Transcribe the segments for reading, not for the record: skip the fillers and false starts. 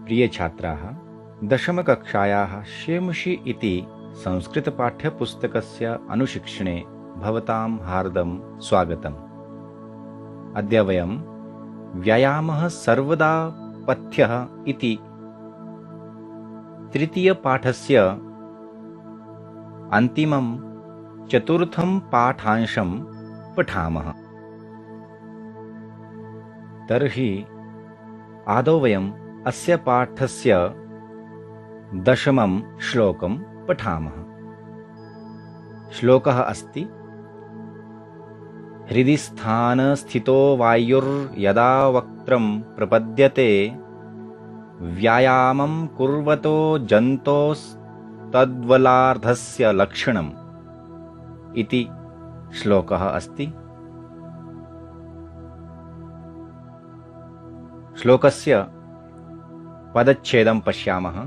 प्रिय छात्राः, दशमकक्षायाः शेमुषि इति संस्कृतपाठ्यपुस्तकस्य अनुशिक्षणे भवतां हार्दं स्वागतम्। अद्य वयं व्यायामः सर्वदा पथ्यः इति तृतीयपाठस्य अन्तिमं चतुर्थं पाठांशं पठामः। तर्हि आदौ वयम् अस्य पाठस्य दशमं श्लोकं पठामः। श्लोकः अस्ति, हृदि स्थानस्थितो वायुर्यदा वक्त्रं प्रपद्यते व्यायामं कुर्वतो जन्तोस्तद्बलार्धस्य लक्षणम् इति श्लोकः अस्ति। श्लोकस्य पदच्छेदं पश्यामः।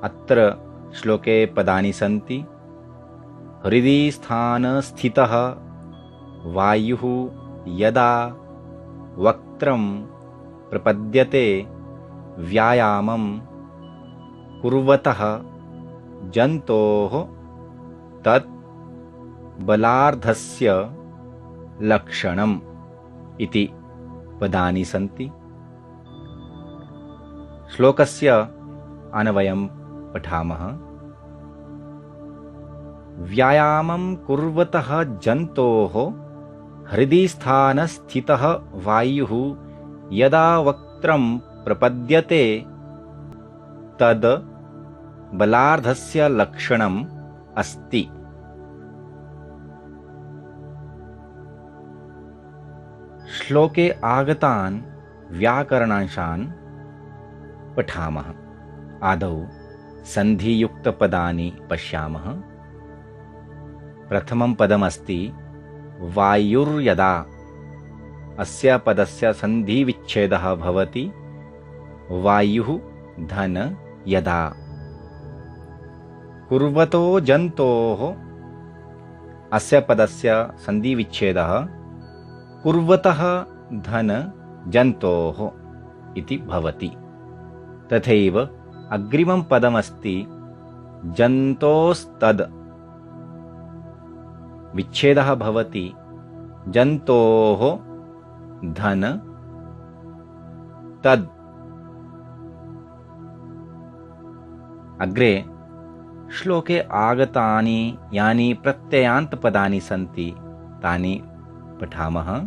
अत्र श्लोके पदानि सन्ति। हृदि स्थानस्थितः वायुः यदा वक्त्रं प्रपद्यते व्यायामं कुर्वतः जन्तोः तत् बलार्धस्य लक्षणम् इति पदानि सन्ति। श्लोकस्य अन्वयं पठामः। व्यायामं कुर्वतः जन्तोः हृदि स्थानस्थितः वायुः यदा वक्त्रं प्रपद्यते तद् बलार्धस्य लक्षणम् अस्ति। श्लोके आगतान् व्याकरणांशान् पठामः। आदौ सन्धियुक्तपदानि पश्यामः। प्रथमं पदमस्ति वायुर्यदा। अस्य पदस्य सन्धिविच्छेदः भवति वायुः धन यदा। कुर्वतो जन्तोः। अस्य पदस्य सन्धिविच्छेदः कुर्वतः धन जन्तोः इति भवति। तथैव अग्रिमं पदमस्ति जन्तोस्तद्। विच्छेदः भवति जन्तोः धन तद्। अग्रे श्लोके आगतानि यानि प्रत्ययान्तपदानि सन्ति तानि पठामः।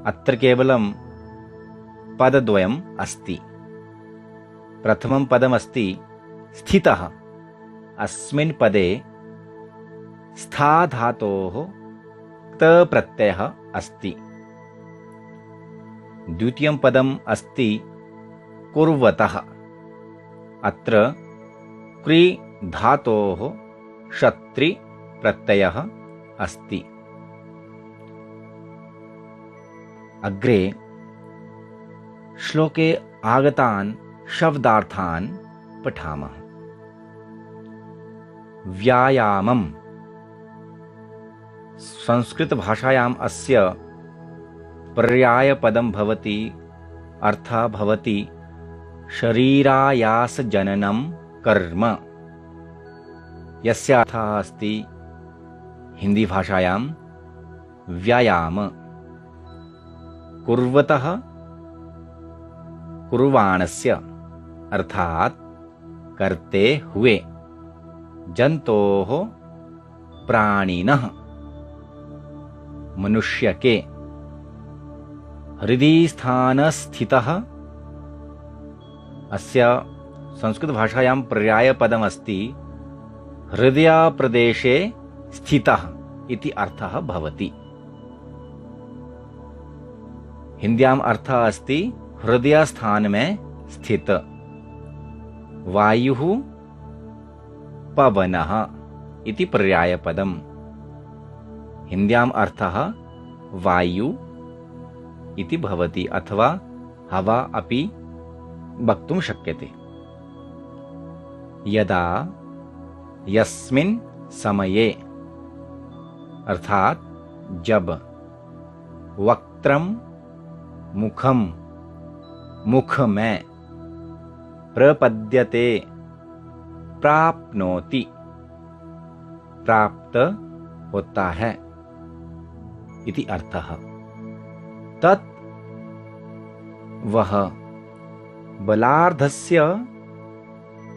अत्र केवलं पदद्वयम् अस्ति। प्रथमं पदमस्ति स्थितः। अस्मिन् पदे स्था धातोः क्त प्रत्ययः अस्ति। द्वितीयं पदम् अस्ति कुर्वतः। अत्र क्रि धातोः क्षत्रि प्रत्ययः अस्ति। अग्रे श्लोके आगतान् शब्दार्थान् पठामः। व्यायामम्। संस्कृतभाषायाम् अस्य पर्यायपदं भवति। अर्थः भवति शरीरायासजननं कर्म। यस्य अर्थः अस्ति हिन्दीभाषायां व्यायाम। कुर्वतः कुर्वाणस्य अर्थात करते हुए। जन्तोः प्राणिनः मनुष्य के। हृदि स्थानस्थितः। अस्य संस्कृतभाषायां पर्यायपदमस्ति हृदयप्रदेशे स्थितः इति अर्थः भवति। हिन्द्याम् अर्थः अस्ति हृदयस्थान में स्थित। वायुः पवनः इति पर्यायपदम्। हिन्द्याम् अर्थः वायु इति भवति अथवा हवा अपि वक्तुं शक्यते। यदा यस्मिन् समये अर्थात जब वक्त्रम मुखम मुख में, प्रपद्यते प्राप्नोति प्राप्त होता है इति अर्थः। तत् वह बलार्धस्य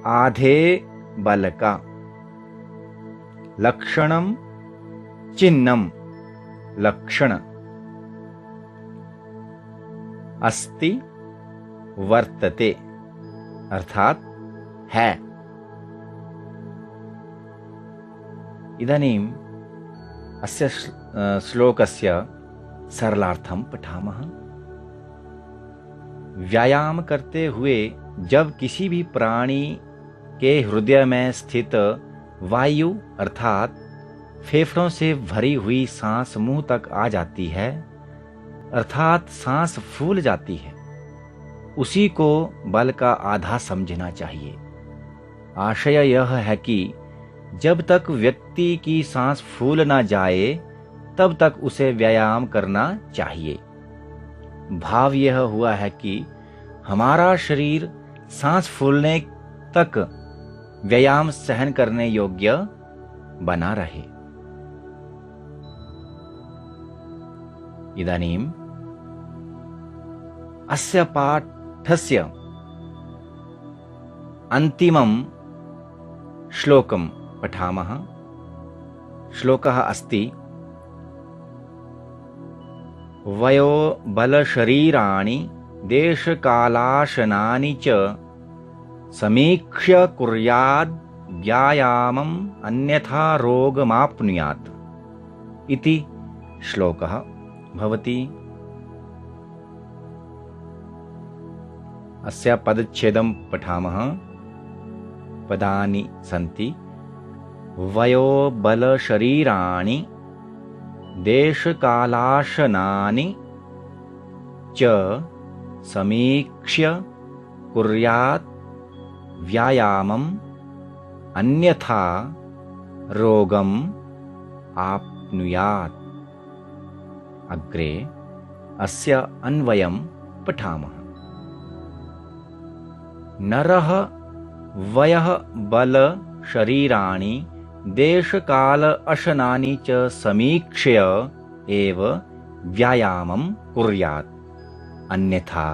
आधे बल का लक्षणम चिन्हम लक्षण अस्ति वर्तते अर्थात है। इदानीम् अस्य श्लोकस्य सरलार्थं पठामः। व्यायाम करते हुए जब किसी भी प्राणी के हृदय में स्थित वायु अर्थात फेफड़ों से भरी हुई सांस मुंह तक आ जाती है अर्थात सांस फूल जाती है, उसी को बल का आधा समझना चाहिए। आशय यह है कि जब तक व्यक्ति की सांस फूल ना जाए तब तक उसे व्यायाम करना चाहिए। भाव यह हुआ है कि हमारा शरीर सांस फूलने तक व्यायाम सहन करने योग्य बना रहे। इदानीम् अस्य पाठस्य अन्तिमं श्लोकं पठामः। श्लोकः अस्ति वयो बलशरीराणि देशकालाशनानि च समीक्ष्य कुर्याद् व्यायामम् अन्यथा रोगमाप्नुयात् इति श्लोकः भवति। अस्य पदच्छेदं पठामः। पदानि सन्ति वयो बलशरीराणि देशकालाशनानि च समीक्ष्य कुर्यात् व्यायामम् अन्यथा रोगम् आप्नुयात्। अग्रे अस्य अन्वयं पठामः। नरः वयः बल शरीराणि देशकाल अशनानि च समीक्ष्य एव व्यायामं कुर्यात् अन्यथा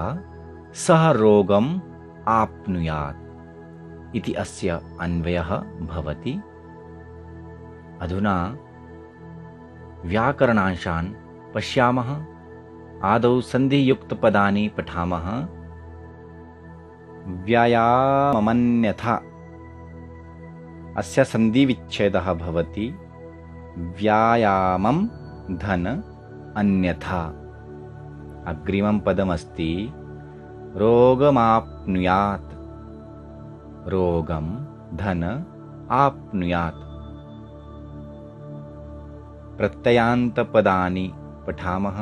सः रोगम् आप्नुयात् इति अस्य अन्वयः भवति। अधुना व्याकरणांशान् पश्यामः। आदौ सन्धियुक्तपदानि पठामः। व्यायाममन्यथा अस्य सन्धिविच्छेदः भवति व्यायामं धन अन्यथा। अग्रिमं पदमस्ति रोगमाप्नुयात् रोगं धन आप्नुयात्। प्रत्ययान्तपदानि पठामः।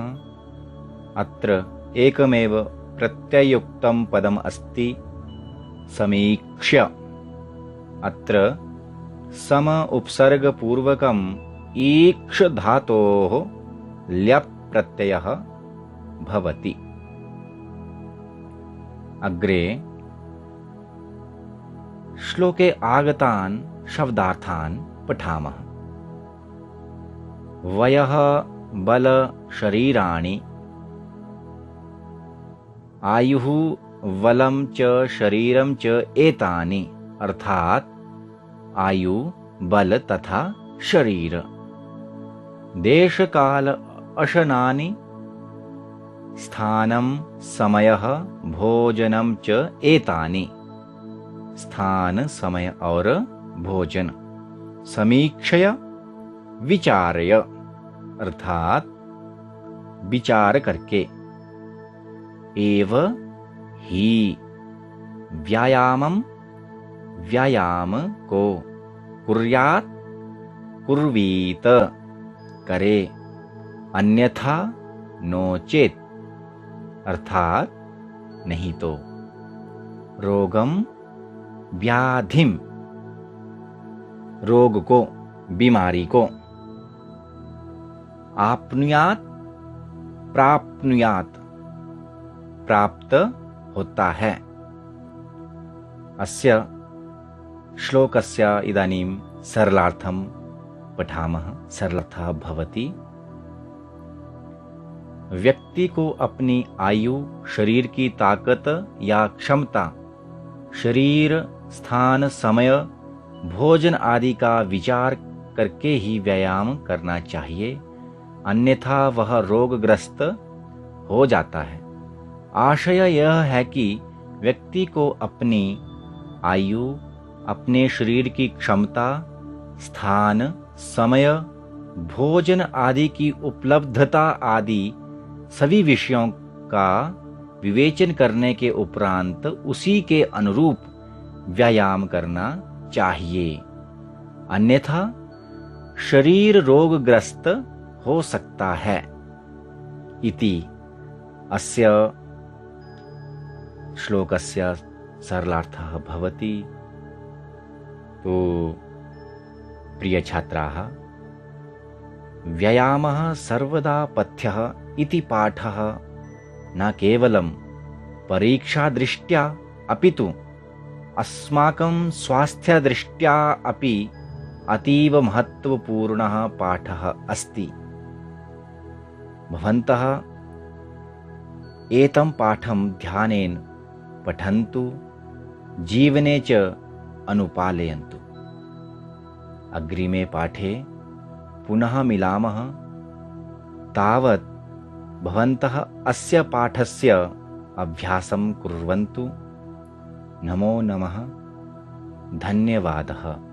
अत्र एकमेव प्रत्ययुक्तं पदम् अस्ति समीक्ष्य। अत्र सम उपसर्गपूर्वकम् ईक्ष धातोः ल्यप् प्रत्ययः भवति। अग्रे श्लोके आगतान् शब्दार्थान् पठामः। वयः बल शरीराणि आयुः बलं च शरीरं च एतानि अर्थात आयु बल तथा शरीर। देश काल अशनानि स्थानं समयः भोजनं च एतानि स्थान समय और भोजन। समीक्षय विचारय अर्थात विचार करके। एव ही व्यायामम व्यायाम को कुर्यात् कुर्वीत करे अन्यथा नोचेत अर्थात नहीं तो। रोगम व्याधिम रोग को बीमारी को। आपनुयात प्राप्नुयात प्राप्त होता है। अस्य श्लोकस्य इदानीं सरलार्थं पठामः। सरलार्थः भवति, व्यक्ति को अपनी आयु, शरीर की ताकत या क्षमता, शरीर, स्थान, समय, भोजन आदि का विचार करके ही व्यायाम करना चाहिए, अन्यथा वह रोगग्रस्त हो जाता है। आशय यह है कि व्यक्ति को अपनी आयु, अपने शरीर की क्षमता, स्थान, समय, भोजन आदि की उपलब्धता आदि सभी विषयों का विवेचन करने के उपरांत उसी के अनुरूप व्यायाम करना चाहिए, अन्यथा शरीर रोगग्रस्त हो सकता है। इति अस्य श्लोकस्य सरलार्थः भवति। तो प्रिय छात्राः, व्यायामः सर्वदा पथ्यः इति पाठः न केवलं परीक्षादृष्ट्या अपितु अस्माकं स्वास्थ्यदृष्ट्या अपि अतीव महत्वपूर्णः पाठः अस्ति। भवन्तः एतं पाठं ध्यानेन पठन्तु, जीवने च अनुपालयन्तु। अग्रिमे पाठे पुनः मिलामः। तावत् भवन्तः अस्य पाठस्य अभ्यासं कुर्वन्तु। नमो नमः। धन्यवादः।